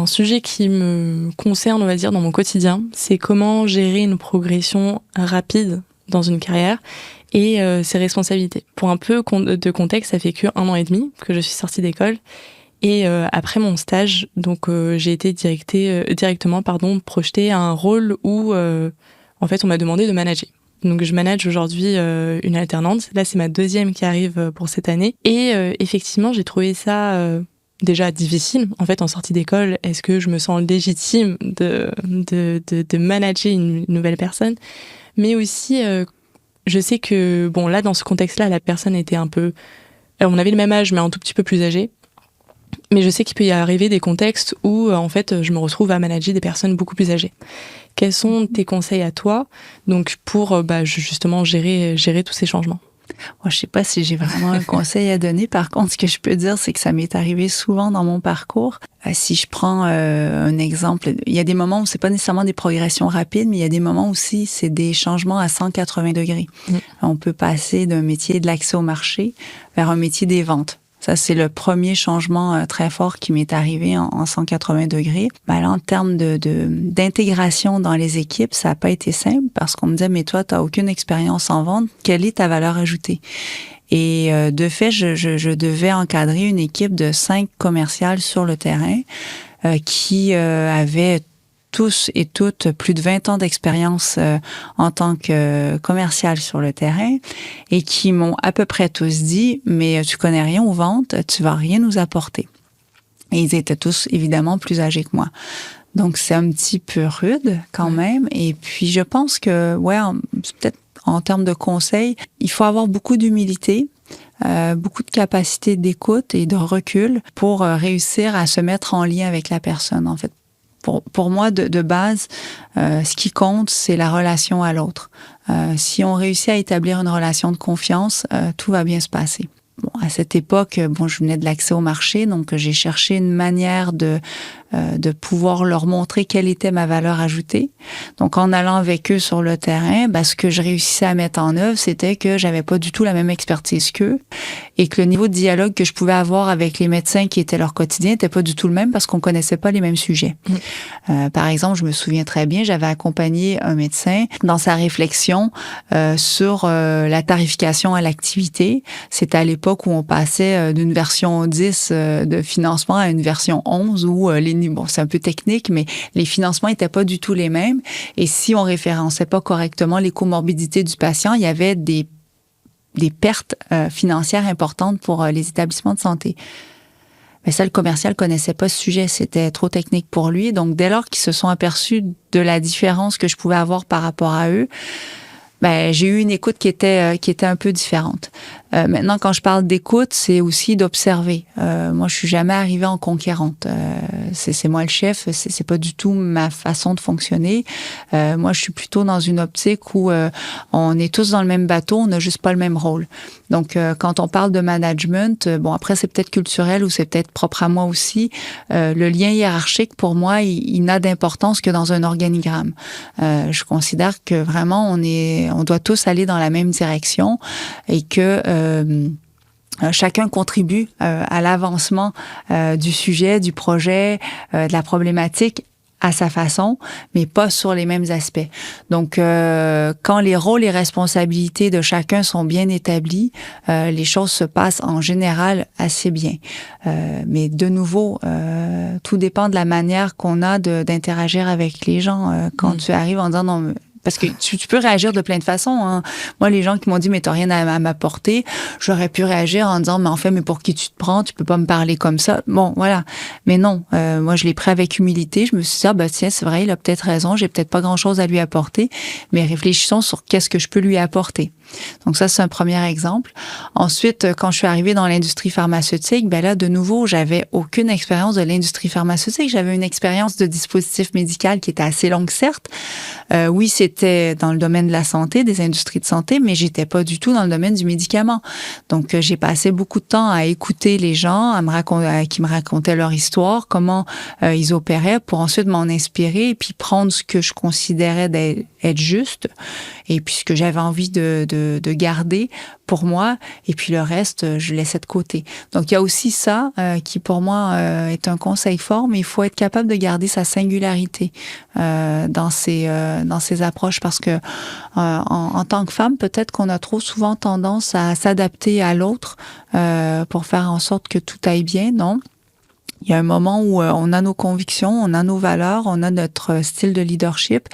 un sujet qui me concerne, on va dire, dans mon quotidien. C'est comment gérer une progression rapide dans une carrière et ses responsabilités. Pour un peu de contexte, ça fait que 1 an et demi que je suis sortie d'école. Et après mon stage, donc j'ai été directement projetée à un rôle où en fait on m'a demandé de manager. Donc je manage aujourd'hui une alternante. Là c'est ma 2e qui arrive pour cette année. Et effectivement j'ai trouvé ça déjà difficile. En fait en sortie d'école, est-ce que je me sens légitime de manager une nouvelle personne? Mais aussi je sais que bon là dans ce contexte-là la personne était un peu, on avait le même âge mais un tout petit peu plus âgée. Mais je sais qu'il peut y arriver des contextes où, en fait, je me retrouve à manager des personnes beaucoup plus âgées. Quels sont tes conseils à toi, donc, pour justement gérer tous ces changements? Moi, je sais pas si j'ai vraiment un conseil à donner. Par contre, ce que je peux dire, c'est que ça m'est arrivé souvent dans mon parcours. Si je prends un exemple, il y a des moments où c'est pas nécessairement des progressions rapides, mais il y a des moments aussi, c'est des changements à 180 degrés. On peut passer d'un métier de l'accès au marché vers un métier des ventes. Ça, c'est le premier changement très fort qui m'est arrivé en 180 degrés. Ben là, en termes d'intégration dans les équipes, ça n'a pas été simple parce qu'on me disait, mais toi, tu n'as aucune expérience en vente. Quelle est ta valeur ajoutée? Et de fait, je devais encadrer une équipe de 5 commerciales sur le terrain qui avaient tous et toutes plus de 20 ans d'expérience en tant que commercial sur le terrain et qui m'ont à peu près tous dit « mais tu connais rien aux ventes, tu vas rien nous apporter ». Et ils étaient tous évidemment plus âgés que moi. Donc c'est un petit peu rude quand même. Et puis je pense que, peut-être en termes de conseils, il faut avoir beaucoup d'humilité. Beaucoup de capacité d'écoute et de recul pour réussir à se mettre en lien avec la personne, en fait. Pour moi, de base, ce qui compte, c'est la relation à l'autre. Si on réussit à établir une relation de confiance, tout va bien se passer. Bon, à cette époque, je venais de l'accès au marché, donc j'ai cherché une manière de pouvoir leur montrer quelle était ma valeur ajoutée. Donc, en allant avec eux sur le terrain, ce que je réussissais à mettre en œuvre, c'était que j'avais pas du tout la même expertise qu'eux et que le niveau de dialogue que je pouvais avoir avec les médecins qui étaient leur quotidien était pas du tout le même parce qu'on connaissait pas les mêmes sujets. Par exemple, je me souviens très bien, j'avais accompagné un médecin dans sa réflexion sur la tarification à l'activité. C'était à l'époque où on passait d'une version 10 de financement à une version 11 où c'est un peu technique, mais les financements étaient pas du tout les mêmes. Et si on référençait pas correctement les comorbidités du patient, il y avait des pertes financières importantes pour les établissements de santé. Mais ça, le commercial connaissait pas ce sujet, c'était trop technique pour lui. Donc, dès lors qu'ils se sont aperçus de la différence que je pouvais avoir par rapport à eux, j'ai eu une écoute qui était un peu différente. Maintenant, quand je parle d'écoute, c'est aussi d'observer. Moi, je suis jamais arrivée en conquérante. C'est moi le chef, c'est pas du tout ma façon de fonctionner. Moi, je suis plutôt dans une optique où on est tous dans le même bateau, on n'a juste pas le même rôle. Donc, quand on parle de management, après, c'est peut-être culturel ou c'est peut-être propre à moi aussi. Le lien hiérarchique, pour moi, il n'a d'importance que dans un organigramme. Je considère que vraiment, on doit tous aller dans la même direction et que chacun contribue à l'avancement du sujet, du projet, de la problématique à sa façon, mais pas sur les mêmes aspects. Donc, quand les rôles et responsabilités de chacun sont bien établis, les choses se passent en général assez bien. Mais de nouveau, tout dépend de la manière qu'on a d'interagir avec les gens. Quand tu arrives en disant non, parce que tu peux réagir de plein de façons. Hein. Moi, les gens qui m'ont dit « mais t'as rien à m'apporter », j'aurais pu réagir en disant « mais en fait, mais pour qui tu te prends? Tu peux pas me parler comme ça. » Bon, voilà. Mais non, moi, je l'ai pris avec humilité. Je me suis dit « tiens, c'est vrai, il a peut-être raison. J'ai peut-être pas grand-chose à lui apporter. Mais réfléchissons sur qu'est-ce que je peux lui apporter. » Donc ça, c'est un premier exemple. Ensuite, quand je suis arrivée dans l'industrie pharmaceutique, là, de nouveau, j'avais aucune expérience de l'industrie pharmaceutique. J'avais une expérience de dispositif médical qui était assez longue, certes. Oui, c'était dans le domaine de la santé, des industries de santé, mais j'étais pas du tout dans le domaine du médicament. Donc, j'ai passé beaucoup de temps à écouter les gens, qui me racontaient leur histoire, comment ils opéraient, pour ensuite m'en inspirer et puis prendre ce que je considérais être juste et puis ce que j'avais envie de de garder pour moi, et puis le reste, je laissais de côté. Donc, il y a aussi ça qui, pour moi, est un conseil fort, mais il faut être capable de garder sa singularité dans ses approches, parce que en tant que femme, peut-être qu'on a trop souvent tendance à s'adapter à l'autre pour faire en sorte que tout aille bien, non? Il y a un moment où on a nos convictions, on a nos valeurs, on a notre style de leadership,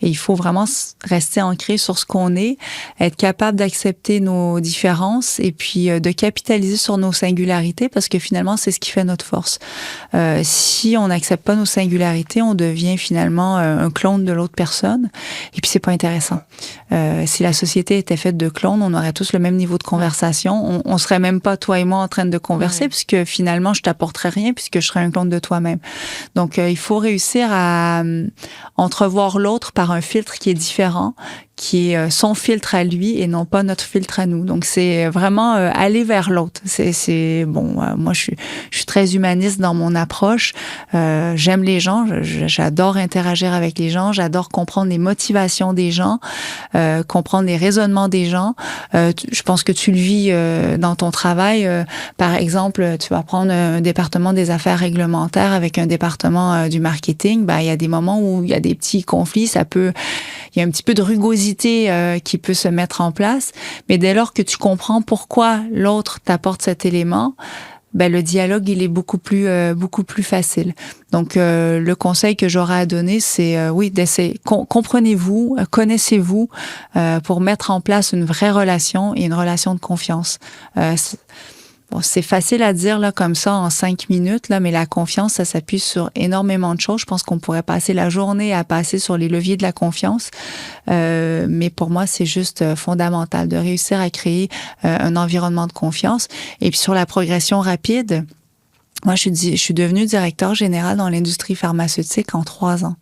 et il faut vraiment rester ancré sur ce qu'on est, être capable d'accepter nos différences et puis de capitaliser sur nos singularités, parce que finalement, c'est ce qui fait notre force. Si on n'accepte pas nos singularités, on devient finalement un clone de l'autre personne, et puis c'est pas intéressant. Si la société était faite de clones, on aurait tous le même niveau de conversation. On serait même pas, toi et moi, en train de converser, puisque finalement, je t'apporterais rien, puisque je serais un clone de toi-même. Donc, il faut réussir à entrevoir l'autre par un filtre qui est différent, qui est son filtre à lui et non pas notre filtre à nous. Donc, c'est vraiment aller vers l'autre. Moi, je suis très humaniste dans mon approche. J'aime les gens. J'adore interagir avec les gens. J'adore comprendre les motivations des gens, comprendre les raisonnements des gens. Je pense que tu le vis dans ton travail. Par exemple, tu vas prendre un département des affaires réglementaires avec un département du marketing. Il y a des moments où il y a des petits conflits. Il y a un petit peu de rugosité qui peut se mettre en place. Mais dès lors que tu comprends pourquoi l'autre t'apporte cet élément, le dialogue, il est beaucoup plus facile. Donc, le conseil que j'aurais à donner, c'est, d'essayer, comprenez-vous, connaissez-vous, pour mettre en place une vraie relation et une relation de confiance. C'est facile à dire là comme ça en 5 minutes, là, mais la confiance, ça s'appuie sur énormément de choses. Je pense qu'on pourrait passer la journée à passer sur les leviers de la confiance. Mais pour moi, c'est juste fondamental de réussir à créer un environnement de confiance. Et puis sur la progression rapide, moi, je suis devenue directeur général dans l'industrie pharmaceutique en 3 ans.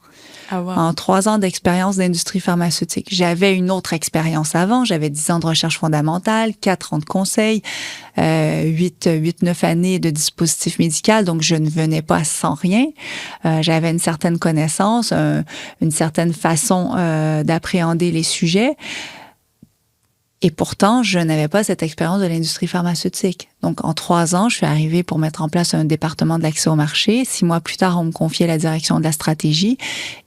Ah, wow. En 3 ans d'expérience d'industrie pharmaceutique. J'avais une autre expérience avant. J'avais 10 ans de recherche fondamentale, 4 ans de conseil, 8-9 années de dispositif médical. Donc, je ne venais pas sans rien. J'avais une certaine connaissance, une certaine façon d'appréhender les sujets. Et pourtant, je n'avais pas cette expérience de l'industrie pharmaceutique. Donc, en 3 ans, je suis arrivée pour mettre en place un département de l'accès au marché. 6 mois plus tard, on me confiait la direction de la stratégie.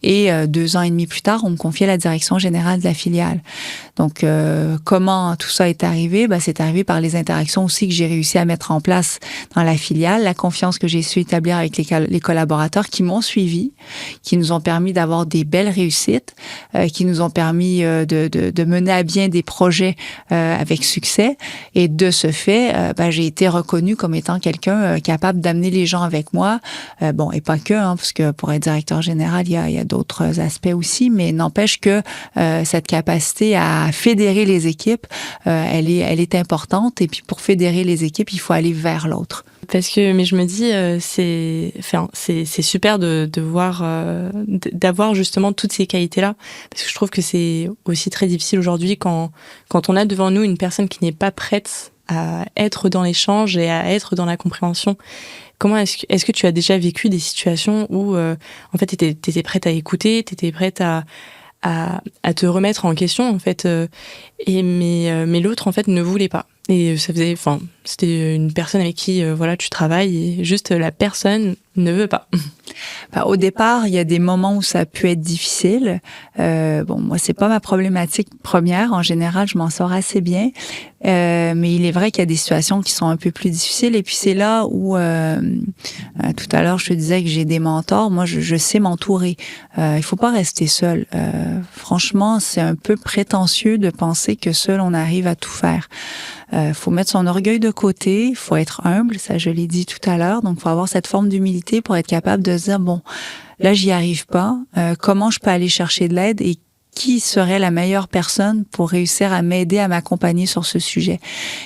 Et 2 ans et demi plus tard, on me confiait la direction générale de la filiale. Donc, comment tout ça est arrivé? C'est arrivé par les interactions aussi que j'ai réussi à mettre en place dans la filiale, la confiance que j'ai su établir avec les collaborateurs qui m'ont suivi, qui nous ont permis d'avoir des belles réussites, qui nous ont permis de mener à bien des projets avec succès. Et de ce fait, j'ai été reconnue comme étant quelqu'un capable d'amener les gens avec moi. Et pas que, parce que pour être directeur général, il y a d'autres aspects aussi, mais n'empêche que cette capacité à fédérer les équipes, elle est importante. Et puis pour fédérer les équipes, il faut aller vers l'autre. Mais je me dis, c'est super de voir, d'avoir justement toutes ces qualités-là, parce que je trouve que c'est aussi très difficile aujourd'hui quand on a devant nous une personne qui n'est pas prête à être dans l'échange et à être dans la compréhension. Comment est-ce que tu as déjà vécu des situations où en fait t'étais prête à écouter, t'étais prête à te remettre en question en fait, mais l'autre en fait ne voulait pas. Et c'était une personne avec qui tu travailles et juste la personne ne veut pas. Au départ, il y a des moments où ça peut être difficile. Moi, c'est pas ma problématique première. En général, je m'en sors assez bien. Mais il est vrai qu'il y a des situations qui sont un peu plus difficiles. Et puis c'est là où, tout à l'heure, je te disais que j'ai des mentors. Moi, je sais m'entourer. Il faut pas rester seul. Franchement, c'est un peu prétentieux de penser que seul on arrive à tout faire. Faut mettre son orgueil de côté, faut être humble, ça je l'ai dit tout à l'heure, donc faut avoir cette forme d'humilité pour être capable de se dire bon, là j'y arrive pas, comment je peux aller chercher de l'aide et qui serait la meilleure personne pour réussir à m'aider, à m'accompagner sur ce sujet.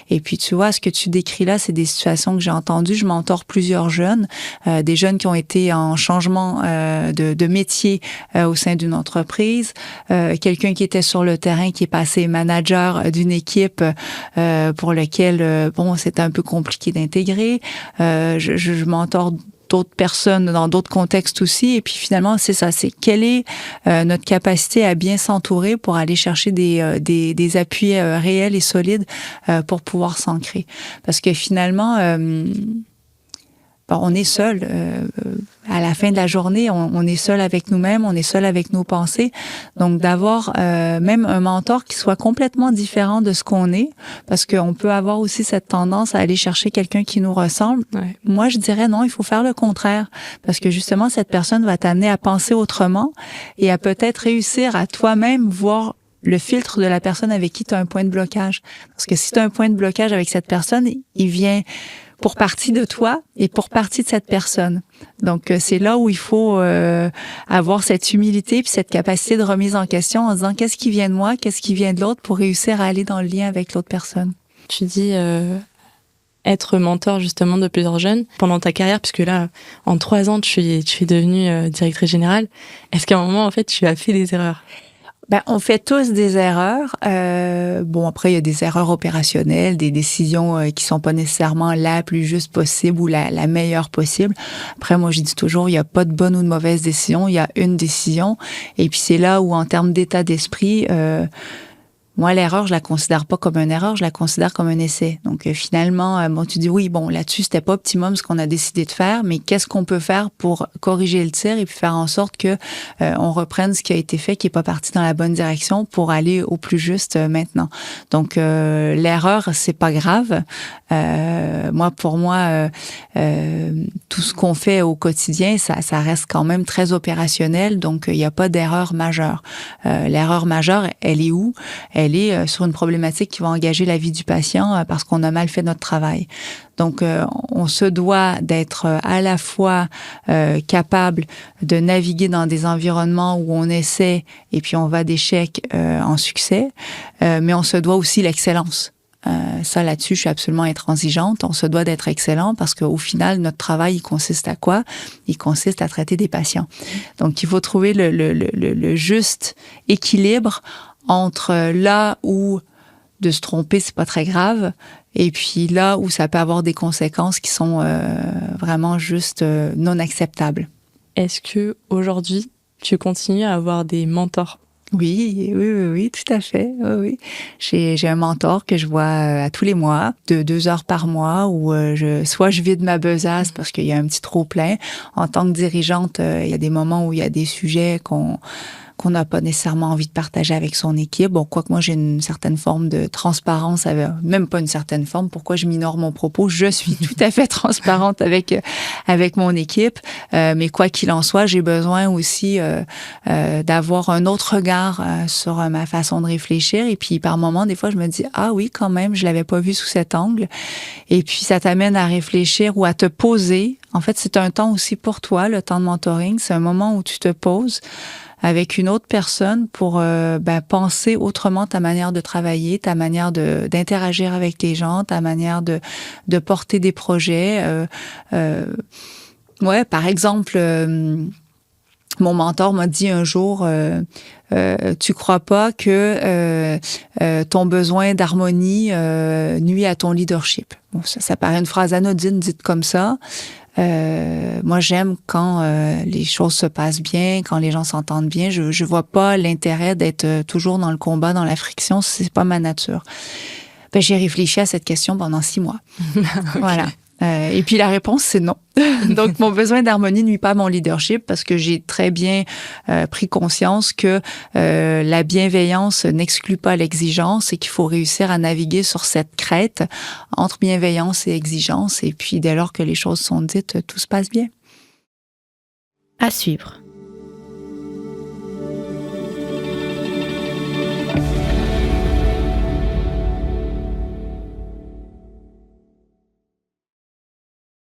Et puis, tu vois, ce que tu décris là, c'est des situations que j'ai entendues. Je mentor plusieurs jeunes, des jeunes qui ont été en changement de métier au sein d'une entreprise, quelqu'un qui était sur le terrain, qui est passé manager d'une équipe pour lequel, c'était un peu compliqué d'intégrer. Je mentor d'autres personnes dans d'autres contextes aussi. Et puis finalement, c'est ça, c'est quelle est notre capacité à bien s'entourer pour aller chercher des appuis réels et solides pour pouvoir s'ancrer. Parce que finalement, on est seul. À la fin de la journée, on est seul avec nous-mêmes, on est seul avec nos pensées. Donc, d'avoir même un mentor qui soit complètement différent de ce qu'on est, parce qu'on peut avoir aussi cette tendance à aller chercher quelqu'un qui nous ressemble. Ouais. Moi, je dirais non, il faut faire le contraire, parce que justement, cette personne va t'amener à penser autrement et à peut-être réussir à toi-même voir le filtre de la personne avec qui tu as un point de blocage. Parce que si tu as un point de blocage avec cette personne, il vient pour partie de toi et pour partie de cette personne. Donc, c'est là où il faut avoir cette humilité puis cette capacité de remise en question en disant qu'est-ce qui vient de moi, qu'est-ce qui vient de l'autre pour réussir à aller dans le lien avec l'autre personne. Tu dis être mentor justement de plusieurs jeunes pendant ta carrière, puisque là, en 3 ans, tu es devenue directrice générale. Est-ce qu'à un moment, en fait, tu as fait des erreurs? On fait tous des erreurs. Après, il y a des erreurs opérationnelles, des décisions qui sont pas nécessairement la plus juste possible ou la meilleure possible. Après, moi, je dis toujours, il y a pas de bonne ou de mauvaise décision, il y a une décision. Et puis, c'est là où, en termes d'état d'esprit, moi, l'erreur, je la considère pas comme une erreur, je la considère comme un essai. Donc, finalement, tu dis oui, là-dessus, c'était pas optimum ce qu'on a décidé de faire, mais qu'est-ce qu'on peut faire pour corriger le tir et puis faire en sorte que on reprenne ce qui a été fait, qui est pas parti dans la bonne direction pour aller au plus juste maintenant. Donc, l'erreur, c'est pas grave. Pour moi, tout ce qu'on fait au quotidien, ça reste quand même très opérationnel. Donc, il n'y a pas d'erreur majeure. L'erreur majeure, elle est où? Elle est sur une problématique qui va engager la vie du patient parce qu'on a mal fait notre travail. Donc, on se doit d'être à la fois capable de naviguer dans des environnements où on essaie et puis on va d'échec en succès, mais on se doit aussi l'excellence. Ça, là-dessus, je suis absolument intransigeante. On se doit d'être excellent parce qu'au final, notre travail, il consiste à quoi? Il consiste à traiter des patients. Donc, il faut trouver le juste équilibre entre là où de se tromper, c'est pas très grave, et puis là où ça peut avoir des conséquences qui sont vraiment juste non acceptables. Est-ce que aujourd'hui, tu continues à avoir des mentors? Oui, tout à fait. Oui. J'ai un mentor que je vois à tous les mois, de 2 heures par mois, où soit je vide ma besace parce qu'il y a un petit trop plein. En tant que dirigeante, il y a des moments où il y a des sujets qu'on n'a pas nécessairement envie de partager avec son équipe. Quoique moi, j'ai une certaine forme de transparence, même pas une certaine forme. Pourquoi je minore mon propos? Je suis tout à fait transparente avec mon équipe. Mais quoi qu'il en soit, j'ai besoin aussi d'avoir un autre regard sur ma façon de réfléchir. Et puis, par moments, des fois, je me dis, ah oui, quand même, je l'avais pas vu sous cet angle. Et puis, ça t'amène à réfléchir ou à te poser. En fait, c'est un temps aussi pour toi, le temps de mentoring. C'est un moment où tu te poses avec une autre personne pour penser autrement ta manière de travailler, ta manière d'interagir avec les gens, ta manière de porter des projets. Par exemple, mon mentor m'a dit un jour, tu crois pas que ton besoin d'harmonie nuit à ton leadership. Ça paraît une phrase anodine dite comme ça. Moi, j'aime quand les choses se passent bien, quand les gens s'entendent bien. Je vois pas l'intérêt d'être toujours dans le combat, dans la friction. C'est pas ma nature. J'ai réfléchi à cette question pendant 6 mois. Okay. Voilà. Et puis la réponse, c'est non. Donc, mon besoin d'harmonie nuit pas à mon leadership parce que j'ai très bien pris conscience que la bienveillance n'exclut pas l'exigence et qu'il faut réussir à naviguer sur cette crête entre bienveillance et exigence. Et puis, dès lors que les choses sont dites, tout se passe bien. À suivre.